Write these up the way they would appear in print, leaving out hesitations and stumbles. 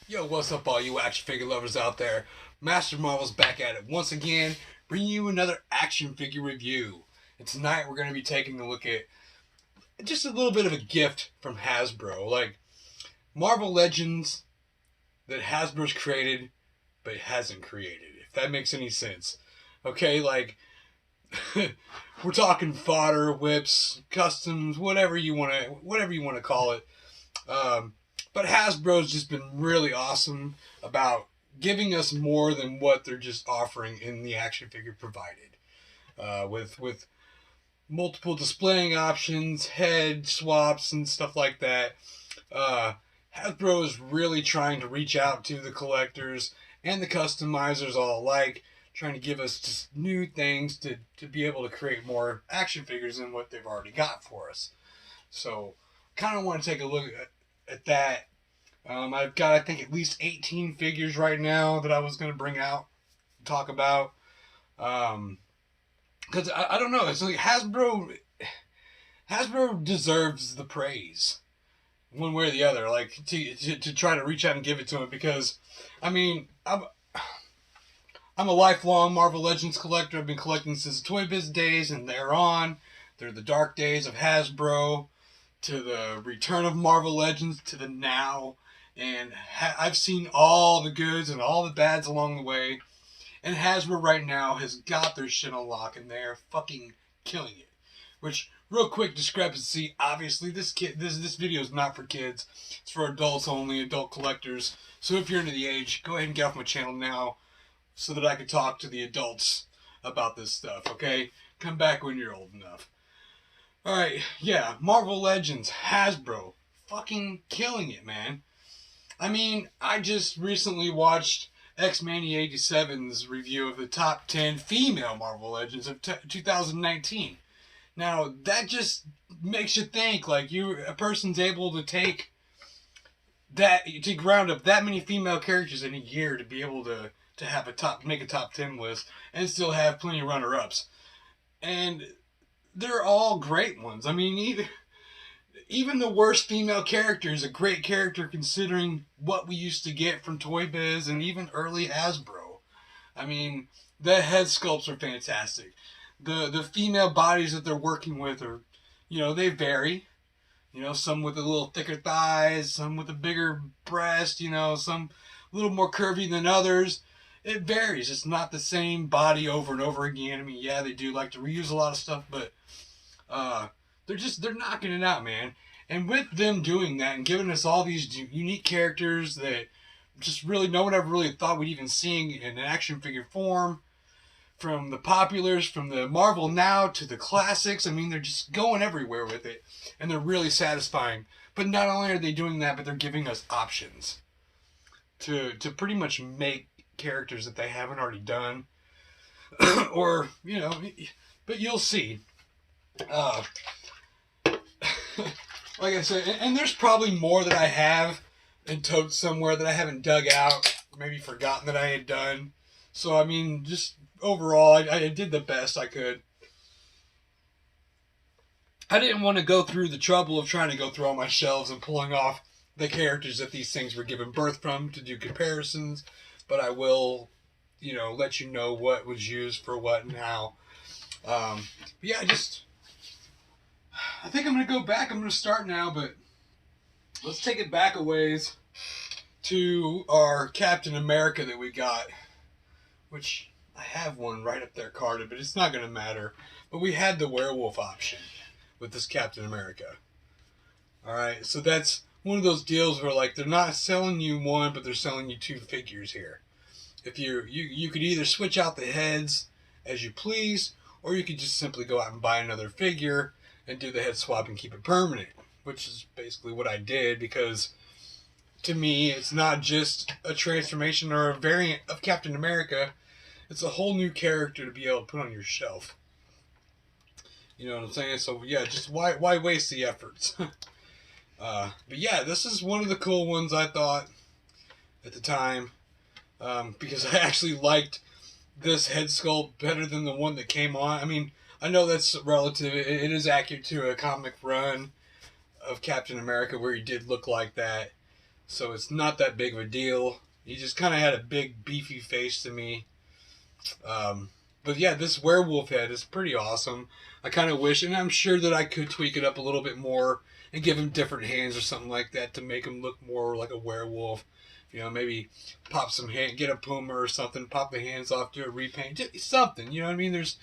Yo, what's up, all you action figure lovers out there? Master Marvel's back at it once again, bringing you another action figure review. And tonight we're going to be taking a look at just a little bit of a gift from Hasbro. Like, Marvel Legends that Hasbro's created, but hasn't created, if that makes any sense. Okay, like, we're talking fodder, whips, customs, whatever you want to call it. But Hasbro's just been really awesome about giving us more than what they're just offering in the action figure provided. With multiple displaying options, head swaps, and stuff like that. Uh, Hasbro is really trying to reach out to the collectors and the customizers all alike, trying to give us just new things to be able to create more action figures than what they've already got for us. So, kind of want to take a look at that. I've got, I think, at least 18 figures right now that I was going to bring out, talk about. Because I don't know, it's like Hasbro deserves the praise, one way or the other. Like to try to reach out and give it to him, because, I mean, I'm a lifelong Marvel Legends collector. I've been collecting since the Toy Biz days, and they're on. They're the dark days of Hasbro, to the return of Marvel Legends, to the now. And I've seen all the goods and all the bads along the way. And Hasbro right now has got their shit on lock, and they're fucking killing it. Which, real quick discrepancy, obviously this video is not for kids. It's for adults only, adult collectors. So if you're into the age, go ahead and get off my channel now so that I can talk to the adults about this stuff, okay? Come back when you're old enough. Alright, yeah, Marvel Legends, Hasbro, fucking killing it, man. I mean, I just recently watched X-Mania87's review of the top 10 female Marvel Legends of 2019. Now, that just makes you think, like, a person's able to take that, to round up that many female characters in a year to be able to have make a top 10 list and still have plenty of runner-ups. And they're all great ones. I mean, even the worst female character is a great character considering what we used to get from Toy Biz and even early Hasbro. I mean, the head sculpts are fantastic. The female bodies that they're working with are, they vary. Some with a little thicker thighs, some with a bigger breast, some a little more curvy than others. It varies. It's not the same body over and over again. I mean, yeah, they do like to reuse a lot of stuff, but they're knocking it out, man. And with them doing that and giving us all these unique characters that just really no one ever really thought we'd even see in an action figure form, from the populars, from the Marvel Now to the classics, I mean, they're just going everywhere with it, and they're really satisfying. But not only are they doing that, but they're giving us options to pretty much make characters that they haven't already done, or but you'll see. Like I said, and there's probably more that I have in totes somewhere that I haven't dug out, maybe forgotten that I had done. So, I mean, just overall, I did the best I could. I didn't want to go through the trouble of trying to go through all my shelves and pulling off the characters that these things were given birth from to do comparisons, but I will, let you know what was used for what and how. But yeah, I think I'm going to go back. I'm going to start now, but let's take it back a ways to our Captain America that we got, which I have one right up there carded, but it's not going to matter. But we had the Werewolf option with this Captain America. Alright, so that's one of those deals where, like, they're not selling you one, but they're selling you two figures here. If you could either switch out the heads as you please, or you could just simply go out and buy another figure and do the head swap and keep it permanent, which is basically what I did, because to me, it's not just a transformation or a variant of Captain America. It's a whole new character to be able to put on your shelf. You know what I'm saying? So yeah, just why waste the efforts? But yeah, this is one of the cool ones, I thought, at the time, because I actually liked this head sculpt better than the one that came on. I mean, I know that's relative. It is accurate to a comic run of Captain America where he did look like that. So it's not that big of a deal. He just kind of had a big, beefy face to me. But yeah, this werewolf head is pretty awesome. I kind of wish, and I'm sure that I could tweak it up a little bit more and give him different hands or something like that to make him look more like a werewolf. You know, maybe pop some hand, get a puma or something, pop the hands off, do a repaint, something. You know what I mean? There's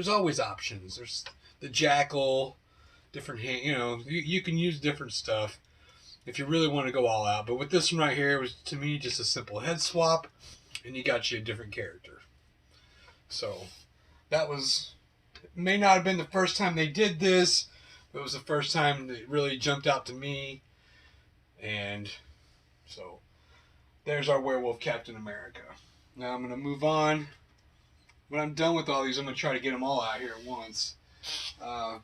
always options. There's the jackal, different hand. You know, you can use different stuff if you really want to go all out. But with this one right here, it was to me just a simple head swap, and you got you a different character. So that may not have been the first time they did this, but it was the first time that it really jumped out to me. And so there's our Werewolf Captain America. Now I'm going to move on. When I'm done with all these, I'm going to try to get them all out here at once. But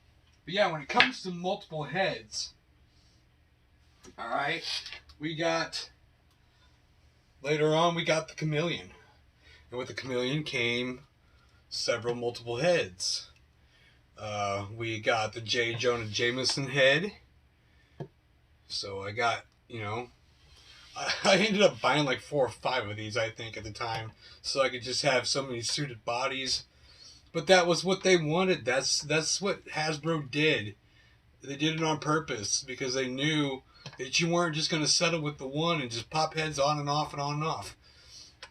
yeah, when it comes to multiple heads, alright, later on we got the Chameleon. And with the Chameleon came several multiple heads. We got the J. Jonah Jameson head. So I got, I ended up buying like 4 or 5 of these, I think, at the time, so I could just have so many suited bodies. But that was what they wanted. That's what Hasbro did. They did it on purpose because they knew that you weren't just going to settle with the one and just pop heads on and off and on and off.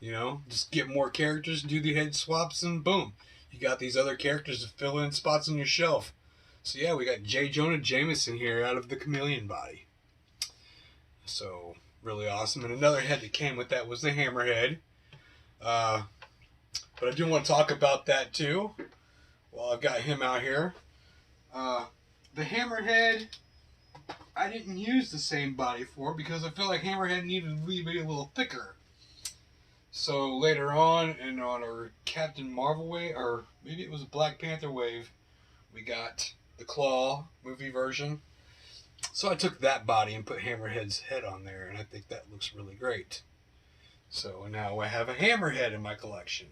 You know, just get more characters, do the head swaps, and boom, you got these other characters to fill in spots on your shelf. So yeah, we got J. Jonah Jameson here out of the Chameleon body. So really awesome. And another head that came with that was the Hammerhead. But I do want to talk about that too. Well, I've got him out here. The Hammerhead, I didn't use the same body for because I feel like Hammerhead needed to be a little thicker. So later on, and on our Captain Marvel wave, or maybe it was a Black Panther wave, we got the Claw movie version. So I took that body and put Hammerhead's head on there, and I think that looks really great. So now I have a Hammerhead in my collection.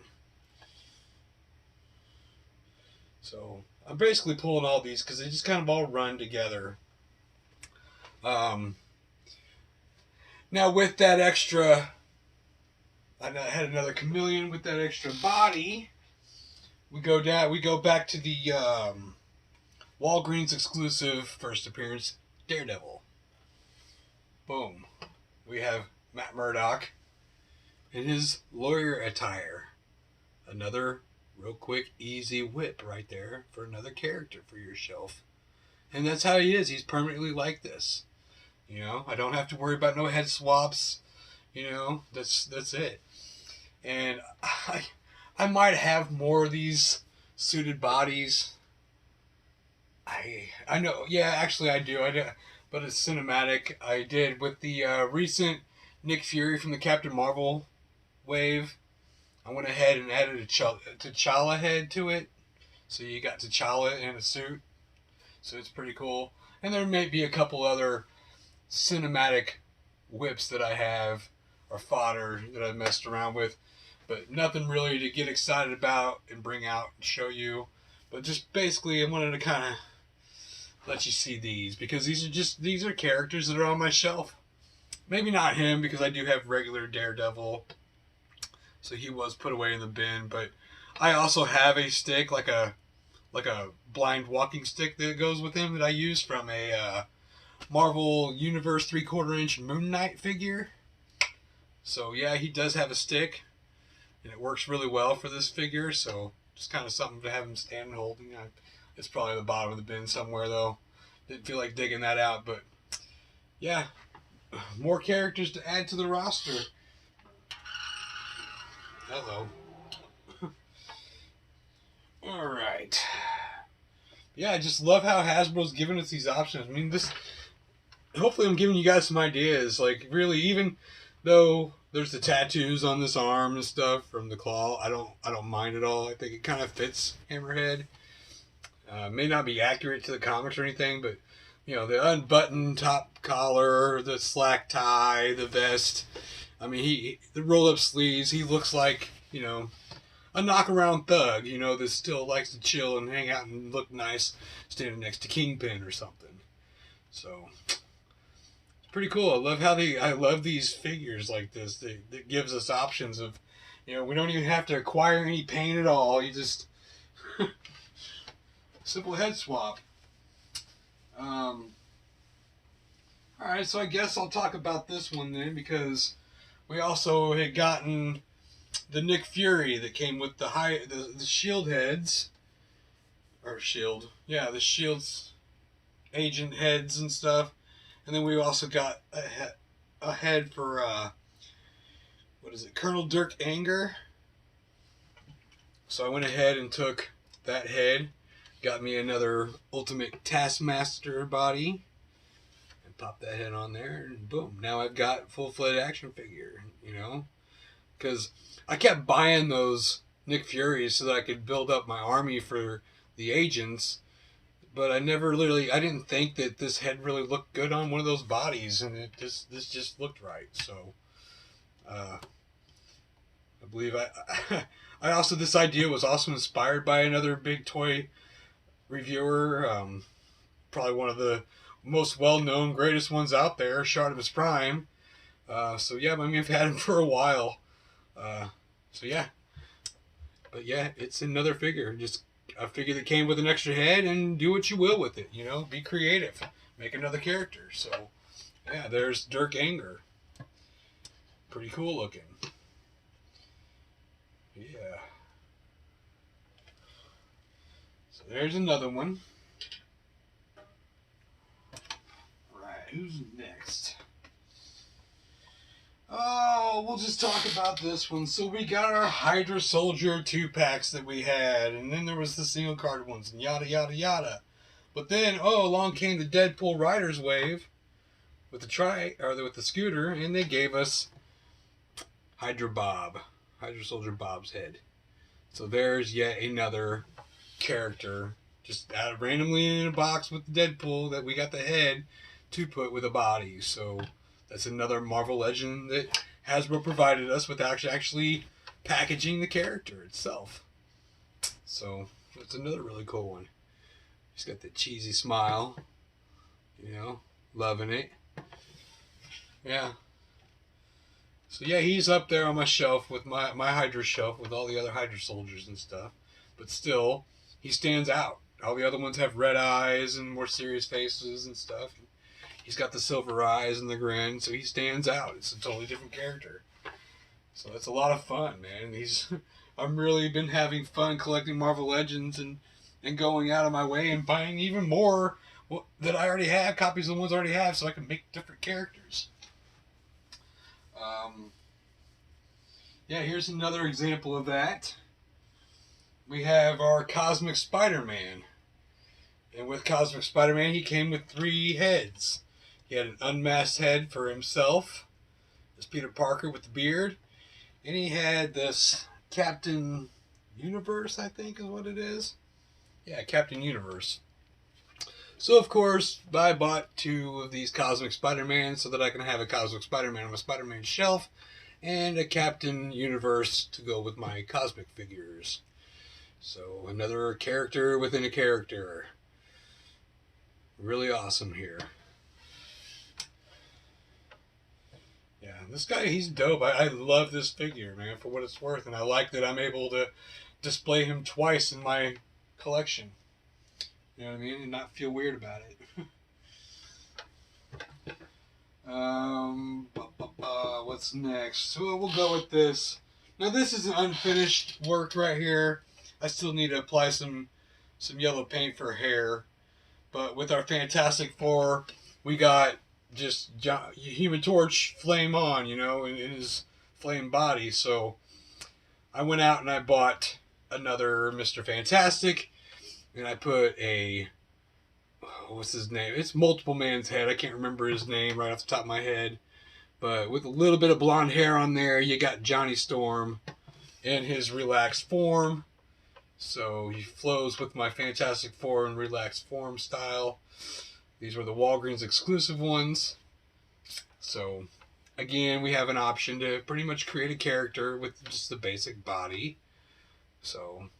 So I'm basically pulling all these because they just kind of all run together. Now with that extra, I had another Chameleon with that extra body. We go back to the Walgreens exclusive first appearance, Daredevil. Boom. We have Matt Murdock in his lawyer attire. Another real quick, easy whip right there for another character for your shelf. And that's how he is. He's permanently like this. You know, I don't have to worry about no head swaps. You know, that's it. And I might have more of these suited bodies. I know, yeah, actually I do. But it's cinematic. I did with the recent Nick Fury from the Captain Marvel wave. I went ahead and added a T'Challa head to it. So you got T'Challa in a suit. So it's pretty cool. And there may be a couple other cinematic whips that I have, or fodder that I've messed around with. But nothing really to get excited about and bring out and show you. But just basically I wanted to kind of let you see these. Because these are characters that are on my shelf. Maybe not him, because I do have regular Daredevil. So he was put away in the bin. But I also have a stick, like a blind walking stick that goes with him that I use from a Marvel Universe 3/4 inch Moon Knight figure. So yeah, he does have a stick. And it works really well for this figure. So just kind of something to have him stand and hold. You know, it's probably at the bottom of the bin somewhere though. Didn't feel like digging that out. But yeah, more characters to add to the roster. Hello. Alright. Yeah, I just love how Hasbro's giving us these options. I mean, hopefully I'm giving you guys some ideas. Like, really, even though there's the tattoos on this arm and stuff from the Claw, I don't mind at all. I think it kind of fits Hammerhead. May not be accurate to the comics or anything, but, you know, the unbuttoned top collar, the slack tie, the vest. I mean, the roll-up sleeves, he looks like, you know, a knock-around thug, you know, that still likes to chill and hang out and look nice standing next to Kingpin or something. So, it's pretty cool. I love these figures like this. That gives us options of, you know, we don't even have to acquire any paint at all. You just simple head swap. Alright, so I guess I'll talk about this one then, because we also had gotten the Nick Fury that came with the shield heads. Or shield. Yeah, the shield's agent heads and stuff. And then we also got a head for, what is it, Colonel Dirk Anger. So I went ahead and took that head, got me another Ultimate Taskmaster body, and popped that head on there, and boom, now I've got full-fledged action figure, you know? Because I kept buying those Nick Furies so that I could build up my army for the agents, but I didn't think that this head really looked good on one of those bodies, and this just looked right. So I believe I also, this idea was also inspired by another big toy reviewer, probably one of the most well-known, greatest ones out there, Shartimus Prime. So yeah, I mean, I've had him for a while. So yeah, but yeah, it's another figure, just a figure that came with an extra head, and do what you will with it, you know, be creative, make another character. So yeah, there's Dirk Anger, pretty cool looking. Yeah, so there's another one. Right, who's next? Oh, we'll just talk about this one. So we got our Hydra Soldier 2-packs that we had, and then there was the single card ones, and yada yada yada. But then, along came the Deadpool Riders wave with the scooter, and they gave us Hydra Soldier Bob's head. So there's yet another character just out randomly in a box with Deadpool that we got the head to put with a body. So that's another Marvel Legend that Hasbro provided us with actually packaging the character itself. So that's another really cool one. He's got the cheesy smile, you know, loving it. Yeah. So yeah, he's up there on my shelf with my Hydra shelf with all the other Hydra soldiers and stuff. But still, he stands out. All the other ones have red eyes and more serious faces and stuff. He's got the silver eyes and the grin, so he stands out. It's a totally different character. So it's a lot of fun, man. I'm really been having fun collecting Marvel Legends and going out of my way and buying even more that I already have, copies of the ones I already have, so I can make different characters. Yeah, here's another example of that. We have our Cosmic Spider-Man. And with Cosmic Spider-Man, he came with 3 heads. He had an unmasked head for himself, as Peter Parker with the beard. And he had this Captain Universe, I think is what it is. Yeah, Captain Universe. So, of course, I bought 2 of these Cosmic Spider-Man so that I can have a Cosmic Spider-Man on my Spider-Man shelf and a Captain Universe to go with my Cosmic figures. So, another character within a character. Really awesome here. Yeah, this guy, he's dope. I love this figure, man, for what it's worth. And I like that I'm able to display him twice in my collection. You know what I mean? And not feel weird about it. What's next? So we'll go with this. Now this is an unfinished work right here. I still need to apply some yellow paint for hair. But with our Fantastic Four, we got just Human Torch flame on, you know, in his flame body. So I went out and I bought another Mr. Fantastic. And I put what's his name? It's Multiple Man's head. I can't remember his name right off the top of my head. But with a little bit of blonde hair on there, you got Johnny Storm in his relaxed form. So he flows with my Fantastic Four in relaxed form style. These were the Walgreens exclusive ones. So, again, we have an option to pretty much create a character with just the basic body. So,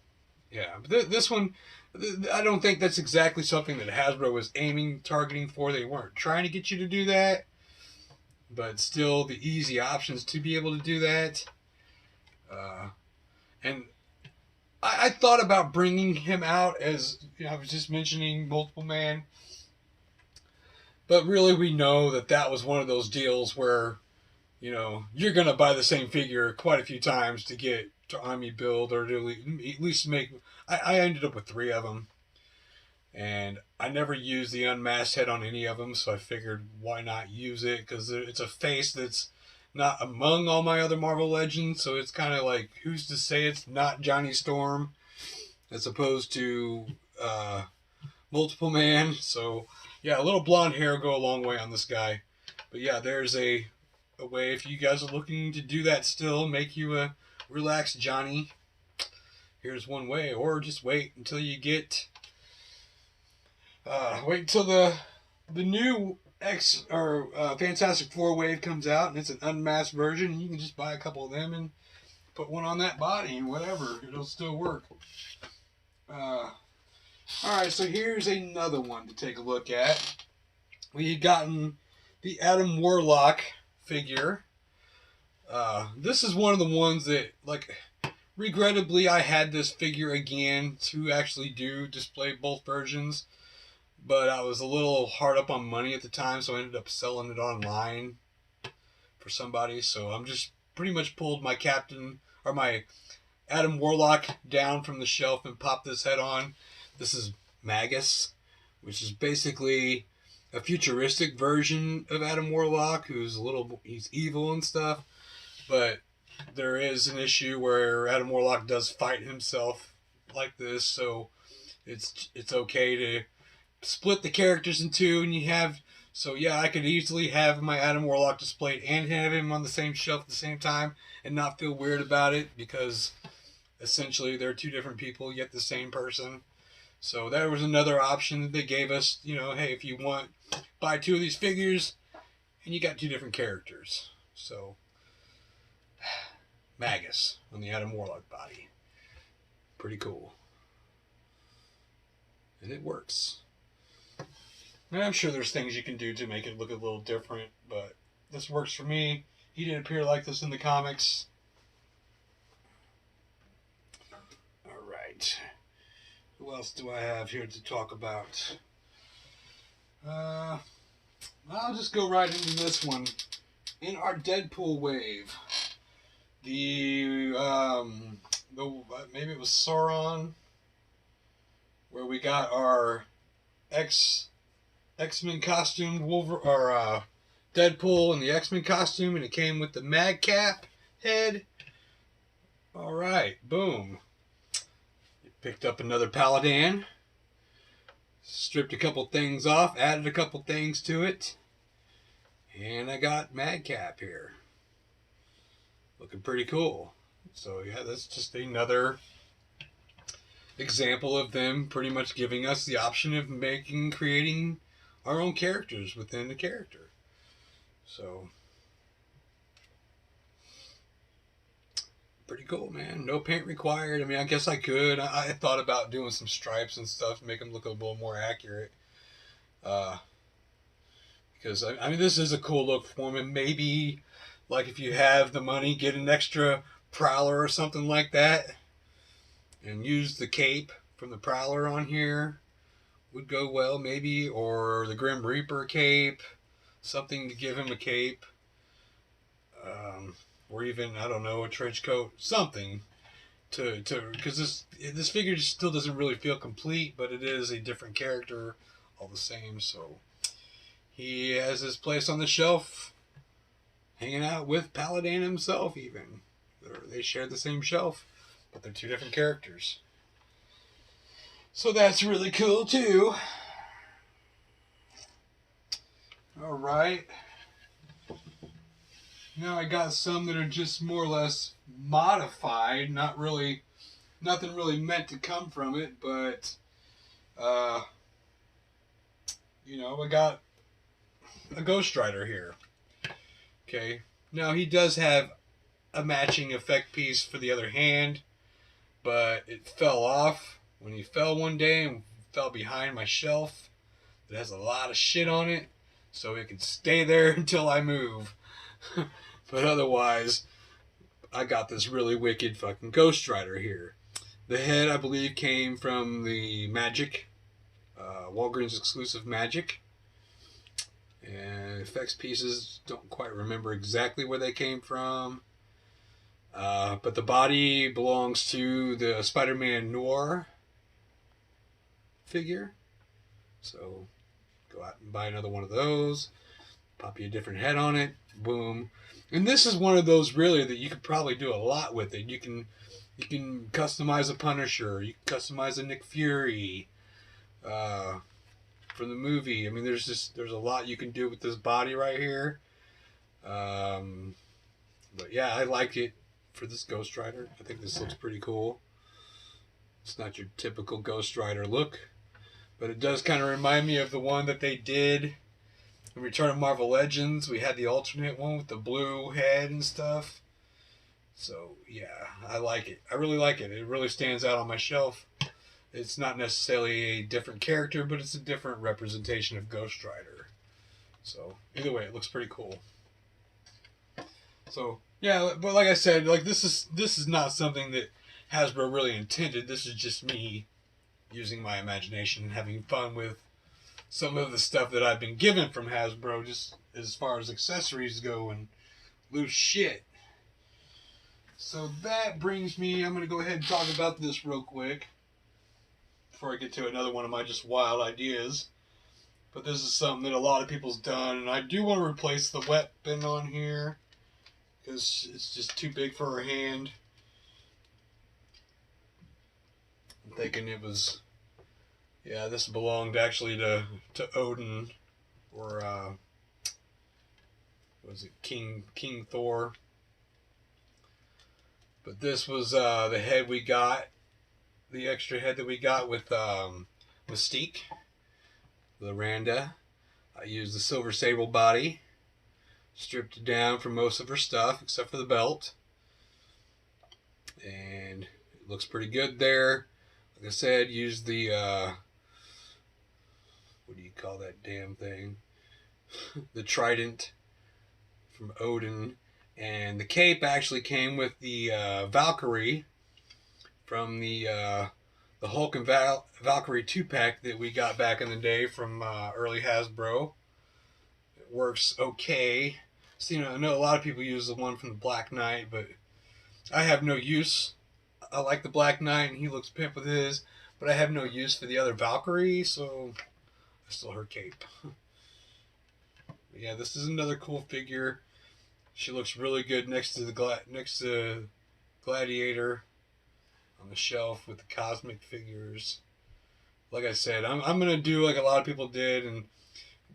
yeah. But this one, I don't think that's exactly something that Hasbro was targeting for. They weren't trying to get you to do that. but still the easy options to be able to do that. And I thought about bringing him out as, you know, I was just mentioning Multiple Man. But really, we know that that was one of those deals where, you know, you're going to buy the same figure quite a few times to get to army build or to at least make... I ended up with 3 of them. And I never used the unmasked head on any of them, so I figured why not use it? Because it's a face that's not among all my other Marvel Legends, so it's kind of like, who's to say it's not Johnny Storm as opposed to Multiple Man? So, yeah, a little blonde hair will go a long way on this guy. But yeah, there's a way, if you guys are looking to do that still, make you a relaxed Johnny. Here's one way, or just wait until you get... wait until the new Fantastic Four wave comes out, and it's an unmasked version, and you can just buy a couple of them and put one on that body and whatever. It'll still work. Alright, so here's another one to take a look at. We had gotten the Adam Warlock figure. This is one of the ones that, like, regrettably, I had this figure again to actually display both versions. But I was a little hard up on money at the time, so I ended up selling it online for somebody. So I'm just pretty much pulled my my Adam Warlock down from the shelf and popped this head on. This is Magus, which is basically a futuristic version of Adam Warlock, he's evil and stuff. But there is an issue where Adam Warlock does fight himself like this, so it's okay to split the characters in 2, and you have... So yeah, I could easily have my Adam Warlock displayed and have him on the same shelf at the same time and not feel weird about it, because essentially they're 2 different people yet the same person. So that was another option that they gave us. You know, hey, if you want, buy 2 of these figures and you got 2 different characters. So Magus on the Adam Warlock body. Pretty cool. And it works. And I'm sure there's things you can do to make it look a little different, but this works for me. He didn't appear like this in the comics. Alright. Who else do I have here to talk about? I'll just go right into this one. In our Deadpool wave, maybe it was Sauron, where we got our X-Men costume, Deadpool in the X-Men costume, and it came with the Madcap head. Alright, boom. Picked up another Paladin, stripped a couple things off, added a couple things to it, and I got Madcap here. Looking pretty cool. So yeah, that's just another example of them pretty much giving us the option of creating our own characters within the character. So pretty cool, man. No paint required. I mean, I guess I could. I thought about doing some stripes and stuff to make them look a little more accurate. Because, I mean, this is a cool look for him. And maybe, like, if you have the money, get an extra Prowler or something like that. And use the cape from the Prowler on here. Would go well, maybe. Or the Grim Reaper cape. Something to give him a cape. Or even, I don't know, a trench coat, something because this figure still doesn't really feel complete, but it is a different character all the same. So he has his place on the shelf, hanging out with Paladin himself. Even they share the same shelf, but they're 2 different characters. So that's really cool too. All right. Now I got some that are just more or less modified, nothing really meant to come from it, but you know, I got a Ghost Rider here. Okay, now he does have a matching effect piece for the other hand, but it fell off when he fell one day and fell behind my shelf. It has a lot of shit on it, so it can stay there until I move. But otherwise, I got this really wicked fucking Ghost Rider here. The head, I believe, came from the Magic, Walgreens exclusive Magic. And effects pieces, don't quite remember exactly where they came from. But the body belongs to the Spider-Man Noir figure. So go out and buy another one of those. Pop you a different head on it. Boom. And this is one of those really that you could probably do a lot with it. You can customize a Punisher. You can customize a Nick Fury from the movie. I mean, there's a lot you can do with this body right here. But yeah, I like it for this Ghost Rider. I think this looks pretty cool. It's not your typical Ghost Rider look, but it does kind of remind me of the one that they did in Return of Marvel Legends. We had the alternate one with the blue head and stuff. So yeah, I like it. I really like it. It really stands out on my shelf. It's not necessarily a different character, but it's a different representation of Ghost Rider. So either way, it looks pretty cool. So yeah, but like I said, like this is not something that Hasbro really intended. This is just me using my imagination and having fun with some of the stuff that I've been given from Hasbro, just as far as accessories go and loose shit. So that brings me, I'm going to go ahead and talk about this real quick before I get to another one of my just wild ideas. But this is something that a lot of people's done, and I do want to replace the weapon on here because it's just too big for her hand. I'm thinking it was, yeah, this belonged actually to Odin, or was it King Thor? But this was the head we got, the extra head that we got with Mystique, the Randa. I used the Silver Sable body, stripped it down for most of her stuff except for the belt, and it looks pretty good there. Like I said, used the what do you call that damn thing? The trident from Odin. And the cape actually came with the Valkyrie from the Hulk and Valkyrie 2-pack that we got back in the day from early Hasbro. It works okay. So, I know a lot of people use the one from the Black Knight, but I have no use. I like the Black Knight, and he looks pimp with his, but I have no use for the other Valkyrie, so I stole her cape. Yeah, this is another cool figure. She looks really good next to Gladiator on the shelf with the cosmic figures. Like I said, I'm gonna do like a lot of people did and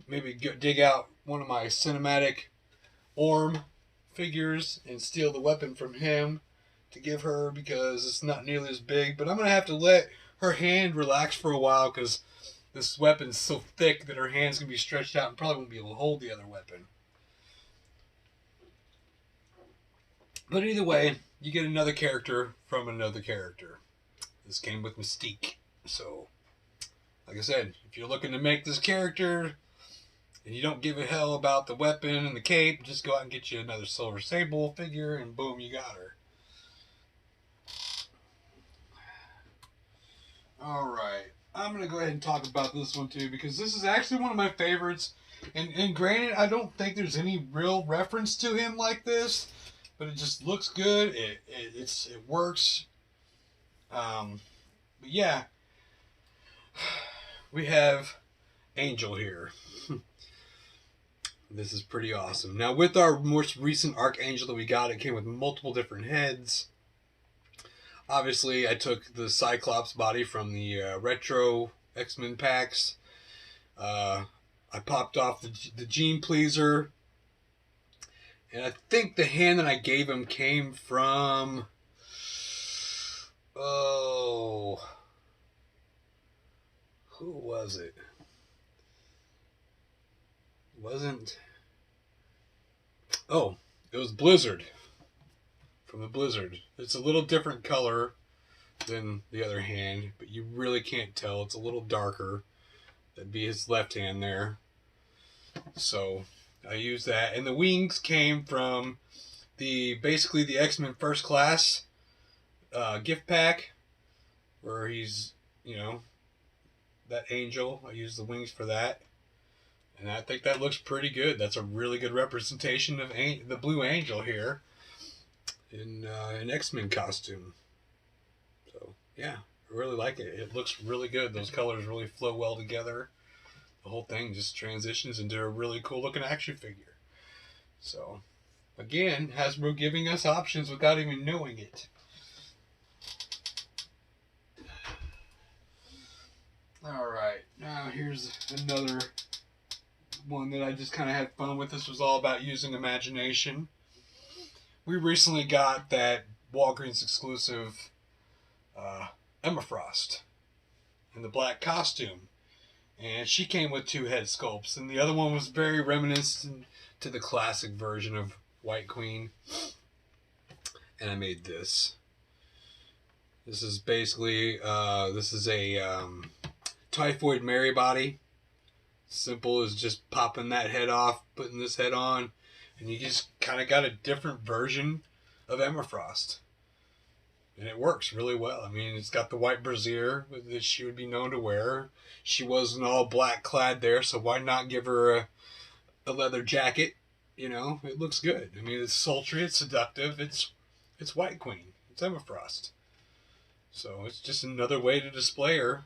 maybe dig out one of my cinematic Orm figures and steal the weapon from him to give her, because it's not nearly as big. But I'm gonna have to let her hand relax for a while because this weapon's so thick that her hand's gonna be stretched out and probably won't be able to hold the other weapon. But either way, you get another character from another character. This came with Mystique. So, like I said, if you're looking to make this character and you don't give a hell about the weapon and the cape, just go out and get you another Silver Sable figure and boom, you got her. Alright, I'm going to go ahead and talk about this one too, because this is actually one of my favorites. And granted, I don't think there's any real reference to him like this, but it just looks good. It works. But yeah, we have Angel here. This is pretty awesome. Now, with our most recent Archangel that we got, it came with multiple different heads. Obviously, I took the Cyclops body from the retro X-Men packs. I popped off the Gene Pleaser. And I think the hand that I gave him came from... Oh... Who was it? Wasn't... Oh, it was Blizzard. From the Blizzard. It's a little different color than the other hand, but you really can't tell. It's a little darker. That'd be his left hand there. So... I used that. And the wings came from basically the X-Men First Class gift pack, where he's, you know, that angel. I used the wings for that. And I think that looks pretty good. That's a really good representation of the Blue Angel here in an X-Men costume. So, yeah, I really like it. It looks really good. Those colors really flow well together. The whole thing just transitions into a really cool looking action figure. So, again, Hasbro giving us options without even knowing it. Alright, now here's another one that I just kind of had fun with. This was all about using imagination. We recently got that Walgreens exclusive Emma Frost in the black costume. And she came with 2 head sculpts. And the other one was very reminiscent to the classic version of White Queen. And I made this. This is basically, this is a Typhoid Mary body. Simple as just popping that head off, putting this head on. And you just kind of got a different version of Emma Frost. And it works really well. I mean, it's got the white brassiere that she would be known to wear. She wasn't all black clad there, so why not give her a leather jacket? You know, it looks good. I mean, it's sultry, it's seductive, it's White Queen. It's Emma Frost. So it's just another way to display her.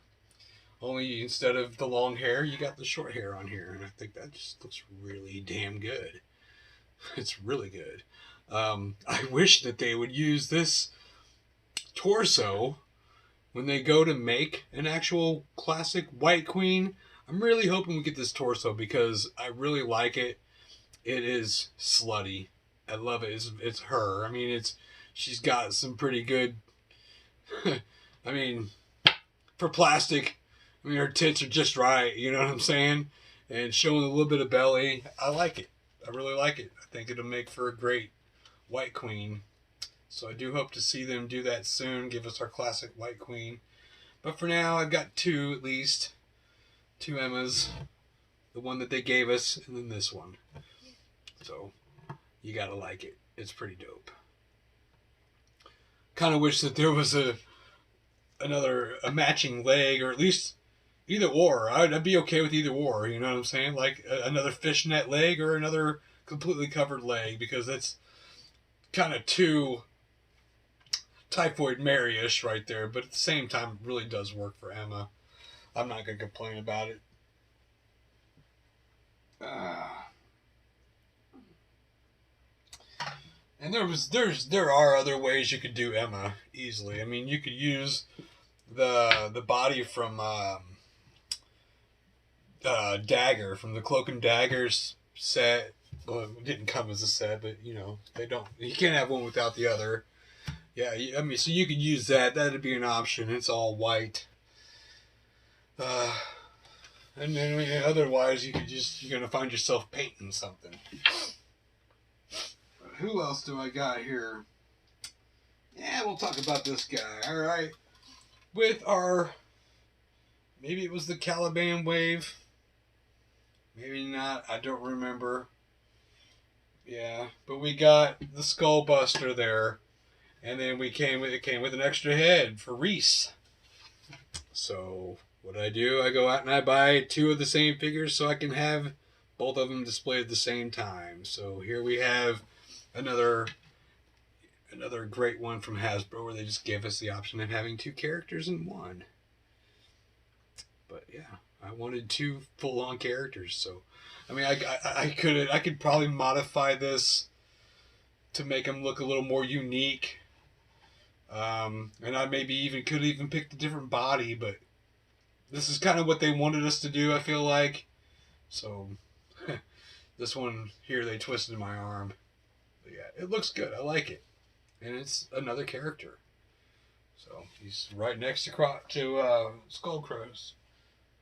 Only instead of the long hair, you got the short hair on here. And I think that just looks really damn good. It's really good. I wish that they would use this torso when they go to make an actual classic White Queen. I'm really hoping we get this torso because I really like it. It is slutty. I love it. It's her. I mean, she's got some pretty good. I mean, for plastic, I mean, her tits are just right. You know what I'm saying? And showing a little bit of belly. I like it. I really like it. I think it'll make for a great White Queen. So I do hope to see them do that soon. Give us our classic White Queen. But for now, I've got 2 at least. 2 Emmas. The one that they gave us, and then this one. So, you gotta like it. It's pretty dope. Kind of wish that there was a matching leg, or at least either or. I'd be okay with either or, you know what I'm saying? Like another fishnet leg or another completely covered leg, because that's kind of too Typhoid Mary-ish right there, but at the same time, it really does work for Emma. I'm not going to complain about it. And there are other ways you could do Emma easily. I mean, you could use the body from Dagger, from the Cloak and Daggers set. Well, it didn't come as a set, but you know, you can't have one without the other. Yeah, I mean, so you could use that. That'd be an option. It's all white. And then, I mean, otherwise, you're gonna find yourself painting something. But who else do I got here? Yeah, we'll talk about this guy. All right, with our, maybe it was the Caliban wave. Maybe not. I don't remember. Yeah, but we got the Skull Buster there. And then it came with an extra head for Reese. So what do? I go out and I buy 2 of the same figures so I can have both of them displayed at the same time. So here we have another great one from Hasbro, where they just gave us the option of having 2 characters in one. But yeah, I wanted 2 full-on characters. So I mean, I could probably modify this to make them look a little more unique. And I maybe could even pick the different body, but this is kind of what they wanted us to do, I feel like. So, this one here, they twisted my arm. But yeah, it looks good. I like it. And it's another character. So, he's right next to Skull Crusher.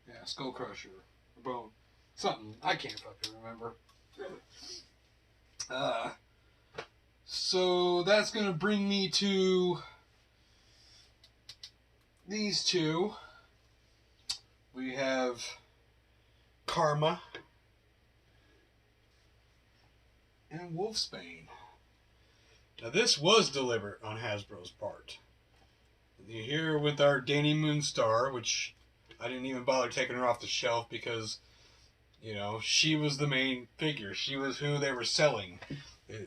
Yeah, Skull Crusher. Bone. Something. I can't fucking remember. So, that's going to bring me to these 2. We have Karma. and Wolfsbane. Now this was deliberate on Hasbro's part. Here with our Danny Moonstar, which I didn't even bother taking her off the shelf because, you know, she was the main figure. She was who they were selling.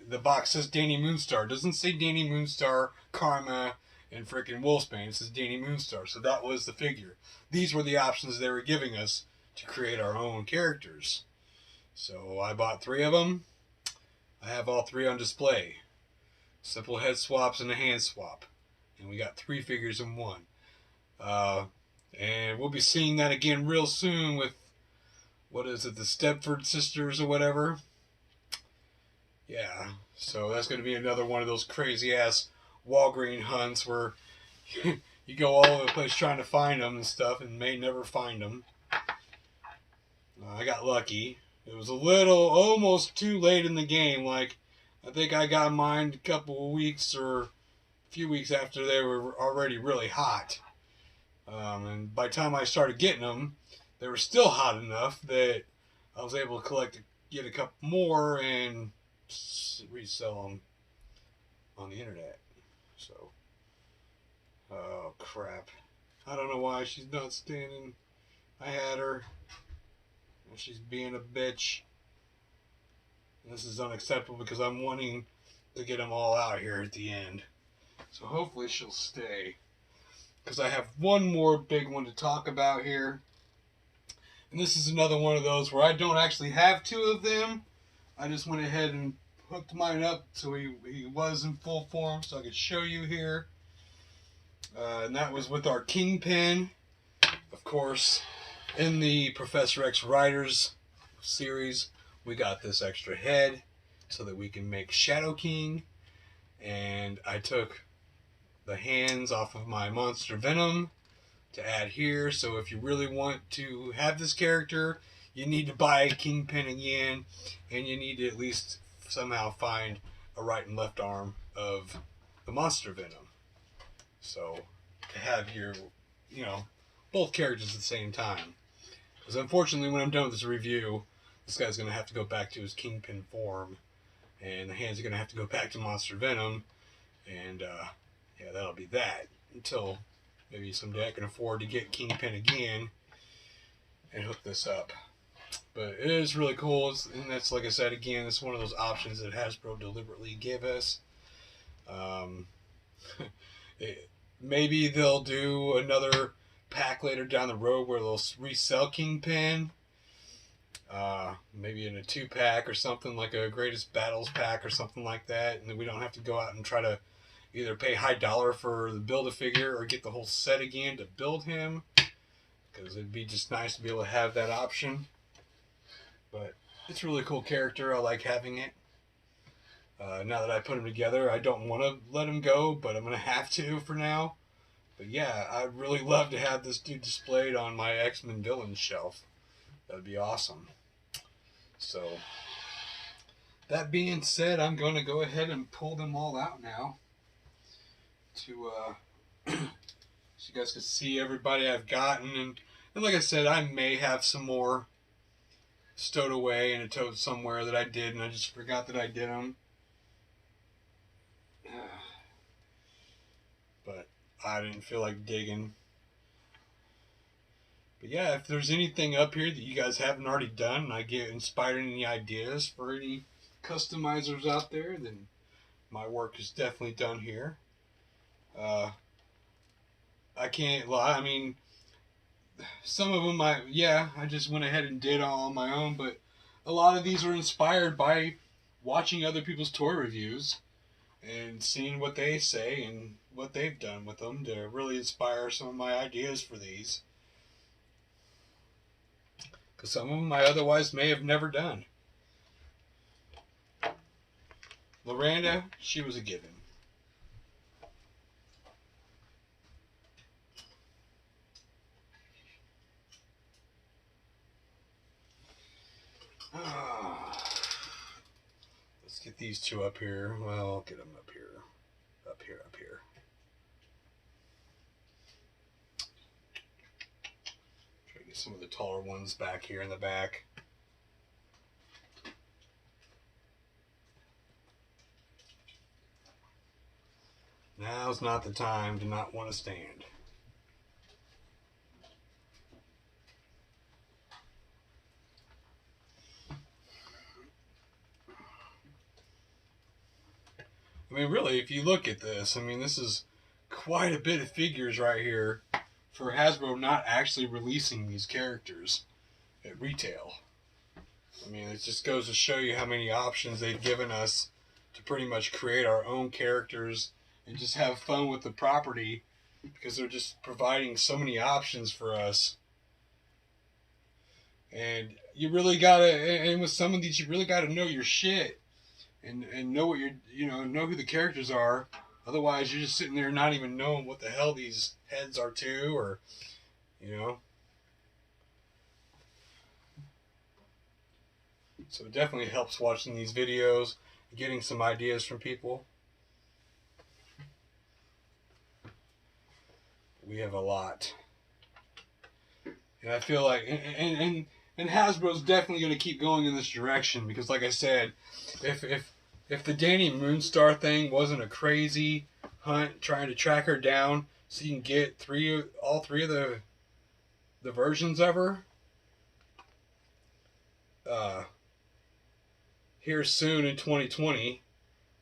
The box says Danny Moonstar. It doesn't say Danny Moonstar, Karma, and frickin' Wolfsbane. It says Danny Moonstar. So that was the figure. These were the options they were giving us to create our own characters. So I bought 3 of them. I have all 3 on display. Simple head swaps and a hand swap. And we got 3 figures in one. And we'll be seeing that again real soon with, what is it, the Stepford sisters or whatever. Yeah, so that's going to be another one of those crazy ass Walgreen hunts where you go all over the place trying to find them and stuff and may never find them. I got lucky. It was a little, almost too late in the game. Like, I think I got mine a couple of weeks or a few weeks after they were already really hot. And by the time I started getting them, they were still hot enough that I was able to get a couple more and resell them on the internet. So, oh crap. I don't know why she's not standing. I had her. And she's being a bitch. This is unacceptable because I'm wanting to get them all out here at the end. So hopefully she'll stay. Because I have one more big one to talk about here. And this is another one of those where I don't actually have 2 of them. I just went ahead and hooked mine up so he was in full form so I could show you here. And that was with our Kingpin. Of course, in the Professor X Riders series, we got this extra head so that we can make Shadow King. And I took the hands off of my Monster Venom to add here. So if you really want to have this character, you need to buy Kingpin again, and you need to at least somehow find a right and left arm of the Monster Venom. So to have your, you know, both characters at the same time. Because unfortunately, when I'm done with this review, this guy's going to have to go back to his Kingpin form, and the hands are going to have to go back to Monster Venom, and yeah, that'll be that until maybe someday I can afford to get Kingpin again and hook this up. But it is really cool, and that's, like I said, again, it's one of those options that Hasbro deliberately gave us. Maybe they'll do another pack later down the road where they'll resell Kingpin. Maybe in a 2-pack or something, like a Greatest Battles pack or something like that, and then we don't have to go out and try to either pay high dollar for the Build-A-Figure or get the whole set again to build him, because it'd be just nice to be able to have that option. But it's a really cool character. I like having it. Now that I put him together, I don't want to let him go, but I'm going to have to for now. But yeah, I'd really love to have this dude displayed on my X-Men Villains shelf. That'd be awesome. So, that being said, I'm going to go ahead and pull them all out now to so you guys can see everybody I've gotten. And like I said, I may have some more stowed away in a tote somewhere that I did, and I just forgot that I did them. But I didn't feel like digging. But yeah, if there's anything up here that you guys haven't already done, and I get inspired any ideas for any customizers out there, then my work is definitely done here. I can't lie. I mean, some of them, I just went ahead and did all on my own, but a lot of these are inspired by watching other people's toy reviews and seeing what they say and what they've done with them to really inspire some of my ideas for these. Because some of them I otherwise may have never done. Loranda, she was a given. Let's get these 2 up here. Well, I'll get them up here. Up here. Try to get some of the taller ones back here in the back. Now's not the time to not want to stand. I mean, really, if you look at this, I mean, this is quite a bit of figures right here for Hasbro not actually releasing these characters at retail. I mean, it just goes to show you how many options they've given us to pretty much create our own characters and just have fun with the property, because they're just providing so many options for us. And you really gotta, and with some of these, you really gotta know your shit and know what know who the characters are. Otherwise, you're just sitting there not even knowing what the hell these heads are to, or, you know. So it definitely helps watching these videos, getting some ideas from people. We have a lot. And I feel like, and Hasbro's definitely going to keep going in this direction, because like I said, if the Danny Moonstar thing wasn't a crazy hunt trying to track her down so you can get all three of the versions of her, here soon in 2020,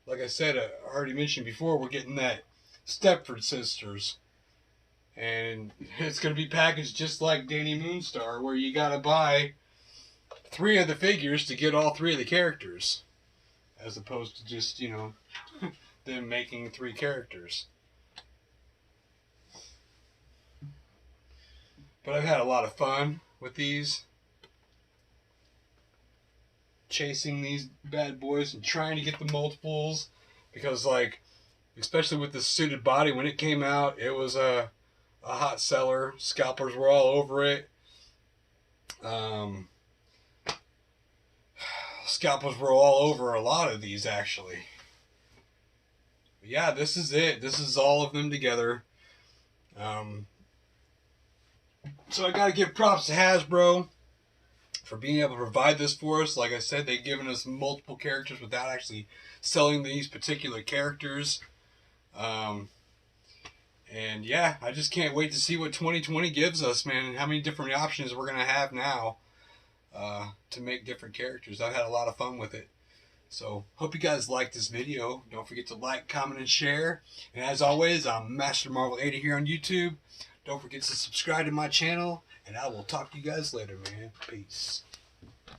like I said, I already mentioned before, we're getting that Stepford Sisters. And it's going to be packaged just like Danny Moonstar, where you got to buy 3 of the figures to get all 3 of the characters, as opposed to just, them making 3 characters. But I've had a lot of fun with these, chasing these bad boys and trying to get the multiples, because, like, especially with the suited body, when it came out, it was a hot seller. Scalpers were all over it. Scalpers were all over a lot of these, actually. But yeah, this is it. This is all of them together. So I gotta give props to Hasbro for being able to provide this for us. Like I said, they've given us multiple characters without actually selling these particular characters. And yeah, I just can't wait to see what 2020 gives us, man, and how many different options we're going to have now to make different characters. I've had a lot of fun with it. So, hope you guys liked this video. Don't forget to like, comment, and share. And as always, I'm MasterMarvel80 here on YouTube. Don't forget to subscribe to my channel, and I will talk to you guys later, man. Peace.